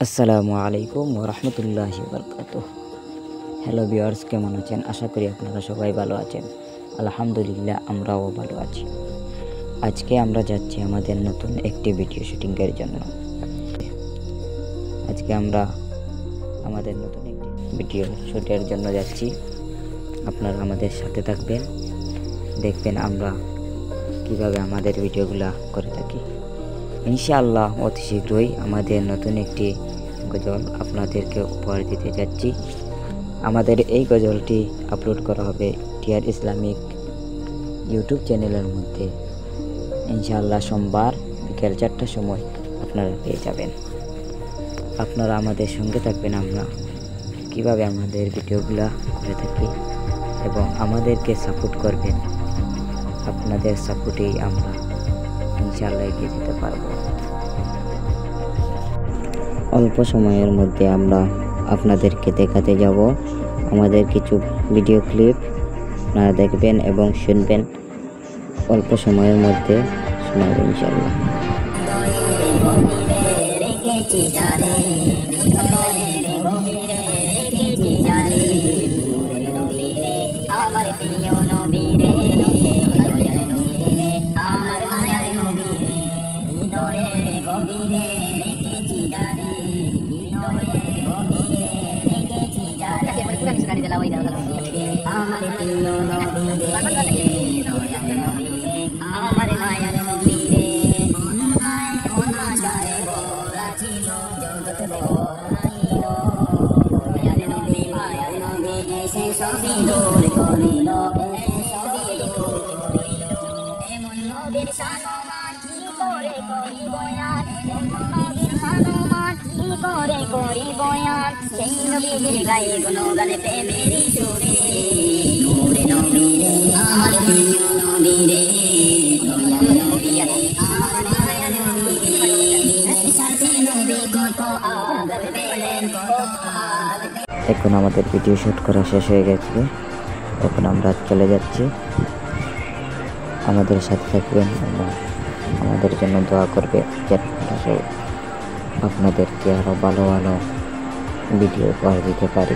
আসসালামু আলাইকুম ওয়া রাহমাতুল্লাহি ওয়া বারাকাতুহু। হ্যালো ভিউয়ার্স, কেমন আছেন? আশা করি আপনারা সবাই ভালো আছেন। আলহামদুলিল্লাহ, আমরাও ভালো আছি। আজকে আমরা যাচ্ছি আমাদের নতুন একটি ভিডিও শুটিংয়ের জন্য। আজকে আমরা আমাদের নতুন একটি ভিডিও শুটের জন্য যাচ্ছি। আপনারা আমাদের সাথে থাকবেন, দেখবেন আমরা কিভাবে আমাদের ভিডিওগুলো করে থাকি। ইনশাআল্লাহ অতি শীঘ্রই আমাদের নতুন একটি গজল আপনাদেরকে উপহার দিতে যাচ্ছি। আমাদের এই গজলটি আপলোড করা হবে টিআর ইসলামিক ইউটিউব চ্যানেলের মধ্যে। ইনশাআল্লাহ সোমবার বিকেল 4টার সময় আপনারা পেয়ে যাবেন। আপনারা আমাদের সঙ্গে থাকবেন, আমরা কিভাবে আমাদের ভিডিওগুলো করে থাকি এবং আমাদেরকে সাপোর্ট করবেন। আপনাদের সাপোর্টেই আমরা ইনশাআল্লাহ এগিয়ে যেতে পারবো। অল্প সময়ের মধ্যে আমরা আপনাদেরকে দেখাতে যাব আমাদের কিছু ভিডিও ক্লিপ। আপনারা দেখবেন এবং শুনবেন অল্প সময়ের মধ্যে শোনাবো ইনশাআল্লাহ। এখন আমাদের ভিডিও শুট করা শেষ হয়ে গেছে, এখন আমরা চলে যাচ্ছি। আমাদের সাথে থাকবেন এবং আমাদের জন্য দোয়া করবে যাতে আপনাদেরকে আরও ভালো ভালো ভিডিও উপহার দিতে পারি।